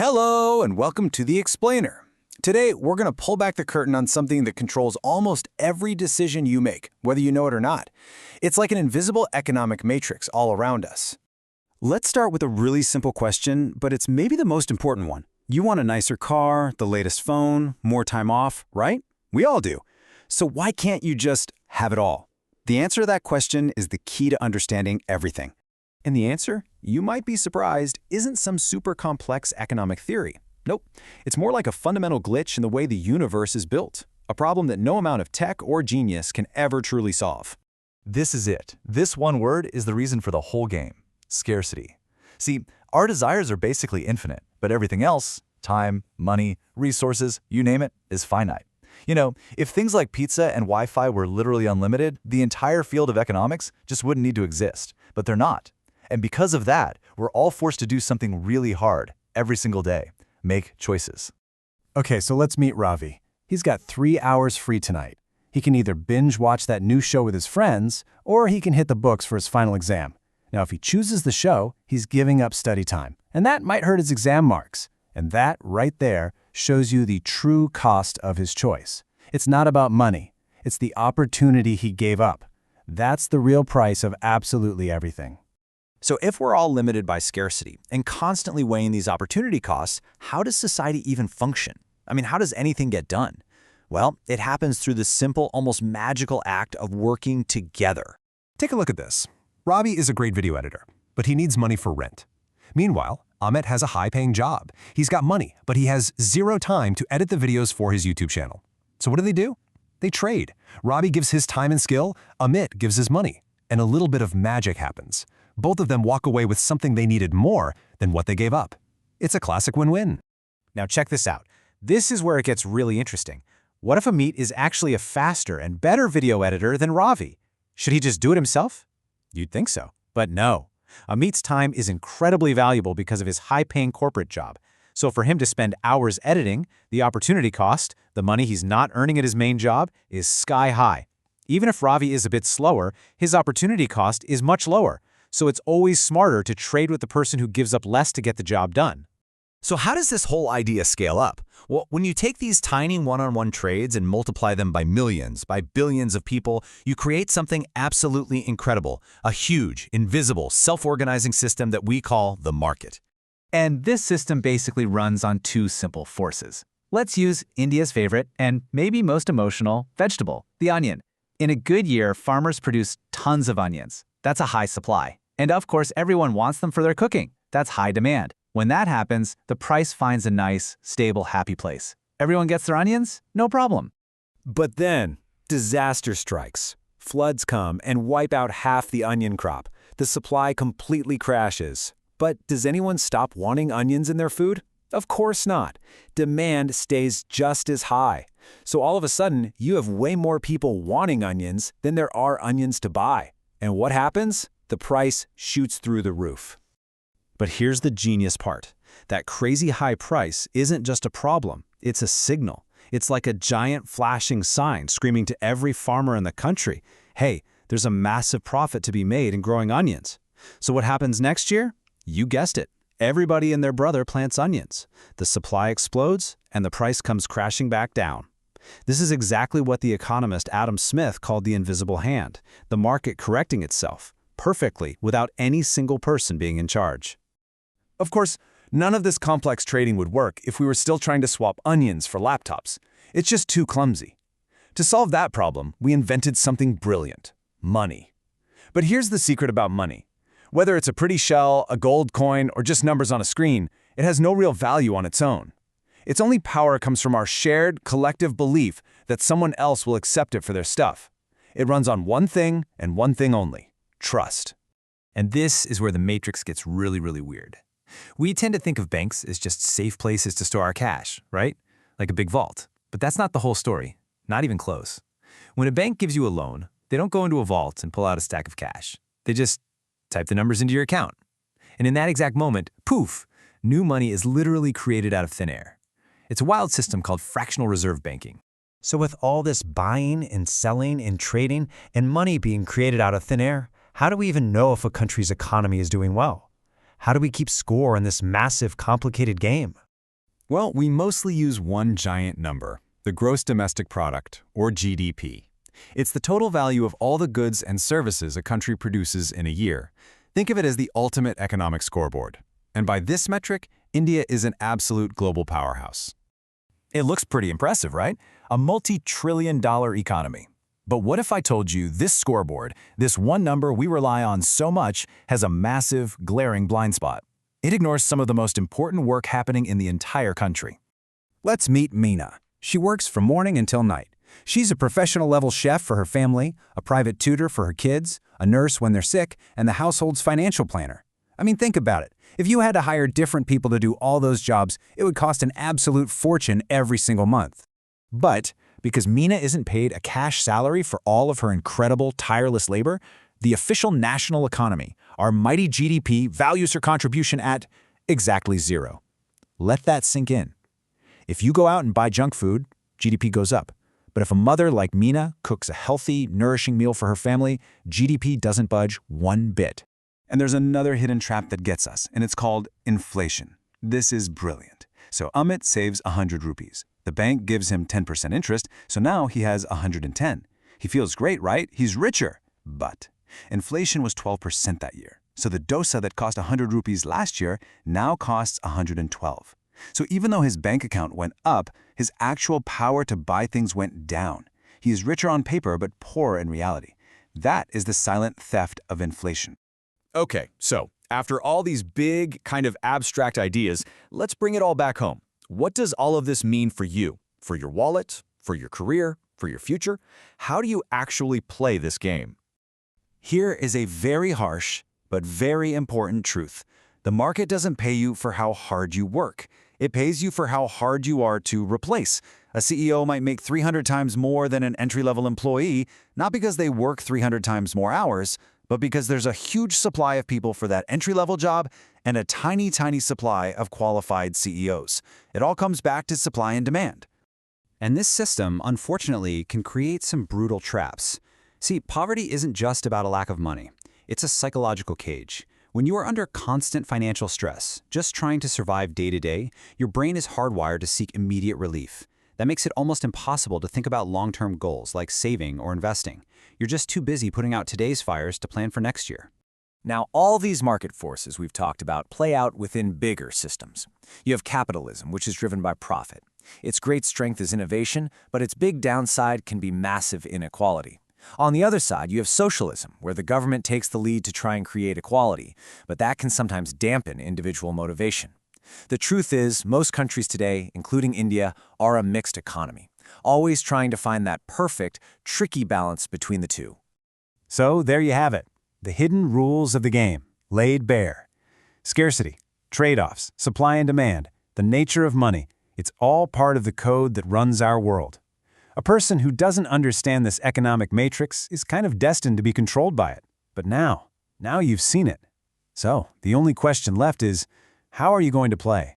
Hello, and welcome to The Explainer. Today, we're going to pull back the curtain on something that controls almost every decision you make, whether you know it or not. It's like an invisible economic matrix all around us. Let's start with a really simple question, but it's maybe the most important one. You want a nicer car, the latest phone, more time off, right? We all do. So why can't you just have it all? The answer to that question is the key to understanding everything. And the answer, you might be surprised, isn't some super complex economic theory. Nope, it's more like a fundamental glitch in the way the universe is built, a problem that no amount of tech or genius can ever truly solve. This is it. This one word is the reason for the whole game: scarcity. See, our desires are basically infinite, but everything else, time, money, resources, you name it, is finite. You know, if things like pizza and Wi-Fi were literally unlimited, the entire field of economics just wouldn't need to exist, but they're not. And because of that, we're all forced to do something really hard every single day: make choices. Okay, so let's meet Ravi. He's got 3 hours free tonight. He can either binge watch that new show with his friends, or he can hit the books for his final exam. Now, if he chooses the show, he's giving up study time, and that might hurt his exam marks. And that right there shows you the true cost of his choice. It's not about money. It's the opportunity he gave up. That's the real price of absolutely everything. So if we're all limited by scarcity and constantly weighing these opportunity costs, how does society even function? I mean, how does anything get done? Well, it happens through the simple, almost magical act of working together. Take a look at this. Ravi is a great video editor, but he needs money for rent. Meanwhile, Amit has a high-paying job. He's got money, but he has zero time to edit the videos for his YouTube channel. So what do? They trade. Ravi gives his time and skill, Amit gives his money, and a little bit of magic happens. Both of them walk away with something they needed more than what they gave up. It's a classic win-win. Now check this out. This is where it gets really interesting. What if Amit is actually a faster and better video editor than Ravi? Should he just do it himself? You'd think so, but no. Amit's time is incredibly valuable because of his high-paying corporate job. So for him to spend hours editing, the opportunity cost, the money he's not earning at his main job, is sky high. Even if Ravi is a bit slower, his opportunity cost is much lower. So it's always smarter to trade with the person who gives up less to get the job done. So how does this whole idea scale up? Well, when you take these tiny one-on-one trades and multiply them by millions, by billions of people, you create something absolutely incredible, a huge, invisible, self-organizing system that we call the market. And this system basically runs on two simple forces. Let's use India's favorite and maybe most emotional vegetable, the onion. In a good year, farmers produce tons of onions. That's a high supply. And of course, everyone wants them for their cooking. That's high demand. When that happens, the price finds a nice, stable, happy place. Everyone gets their onions? No problem. But then, disaster strikes. Floods come and wipe out half the onion crop. The supply completely crashes. But does anyone stop wanting onions in their food? Of course not. Demand stays just as high. So all of a sudden, you have way more people wanting onions than there are onions to buy. And what happens? The price shoots through the roof. But here's the genius part. That crazy high price isn't just a problem, it's a signal. It's like a giant flashing sign screaming to every farmer in the country, hey, there's a massive profit to be made in growing onions. So what happens next year? You guessed it. Everybody and their brother plants onions. The supply explodes, and the price comes crashing back down. This is exactly what the economist Adam Smith called the invisible hand, the market correcting itself, perfectly without any single person being in charge. Of course, none of this complex trading would work if we were still trying to swap onions for laptops. It's just too clumsy. To solve that problem, we invented something brilliant: money. But here's the secret about money. Whether it's a pretty shell, a gold coin, or just numbers on a screen, it has no real value on its own. Its only power comes from our shared, collective belief that someone else will accept it for their stuff. It runs on one thing and one thing only: trust. And this is where the matrix gets really weird. We tend to think of banks as just safe places to store our cash, right? Like a big vault. But that's not the whole story, not even close. When a bank gives you a loan, they don't go into a vault and pull out a stack of cash. They just type the numbers into your account. And in that exact moment, poof, new money is literally created out of thin air. It's a wild system called fractional reserve banking. So with all this buying and selling and trading and money being created out of thin air, how do we even know if a country's economy is doing well? How do we keep score in this massive, complicated game? Well, we mostly use one giant number, the gross domestic product, or GDP. It's the total value of all the goods and services a country produces in a year. Think of it as the ultimate economic scoreboard. And by this metric, India is an absolute global powerhouse. It looks pretty impressive, right? A multi-trillion-dollar economy. But what if I told you this scoreboard, this one number we rely on so much, has a massive, glaring blind spot? It ignores some of the most important work happening in the entire country. Let's meet Meena. She works from morning until night. She's a professional-level chef for her family, a private tutor for her kids, a nurse when they're sick, and the household's financial planner. I mean, think about it. If you had to hire different people to do all those jobs, it would cost an absolute fortune every single month. But because Meena isn't paid a cash salary for all of her incredible, tireless labor, the official national economy, our mighty GDP, values her contribution at exactly zero. Let that sink in. If you go out and buy junk food, GDP goes up. But if a mother like Meena cooks a healthy, nourishing meal for her family, GDP doesn't budge one bit. And there's another hidden trap that gets us, and it's called inflation. This is brilliant. So Amit saves 100 rupees. The bank gives him 10% interest, so now he has 110. He feels great, right? He's richer. But inflation was 12% that year. So the dosa that cost 100 rupees last year now costs 112. So even though his bank account went up, his actual power to buy things went down. He is richer on paper, but poorer in reality. That is the silent theft of inflation. Okay, so after all these big, kind of abstract ideas, let's bring it all back home. What does all of this mean for you? For your wallet? For your career? For your future? How do you actually play this game? Here is a very harsh, but very important truth. The market doesn't pay you for how hard you work. It pays you for how hard you are to replace. A CEO might make 300 times more than an entry-level employee, not because they work 300 times more hours, but because there's a huge supply of people for that entry-level job and a tiny, tiny supply of qualified CEOs. It all comes back to supply and demand. And this system, unfortunately, can create some brutal traps. See, poverty isn't just about a lack of money. It's a psychological cage. When you are under constant financial stress, just trying to survive day to day, your brain is hardwired to seek immediate relief. That makes it almost impossible to think about long-term goals like saving or investing. You're just too busy putting out today's fires to plan for next year. Now, all these market forces we've talked about play out within bigger systems. You have capitalism, which is driven by profit. Its great strength is innovation, but its big downside can be massive inequality. On the other side, you have socialism, where the government takes the lead to try and create equality, but that can sometimes dampen individual motivation. The truth is, most countries today, including India, are a mixed economy, always trying to find that perfect, tricky balance between the two. So there you have it, the hidden rules of the game, laid bare. Scarcity, trade-offs, supply and demand, the nature of money, it's all part of the code that runs our world. A person who doesn't understand this economic matrix is kind of destined to be controlled by it. But now you've seen it. So the only question left is, how are you going to play?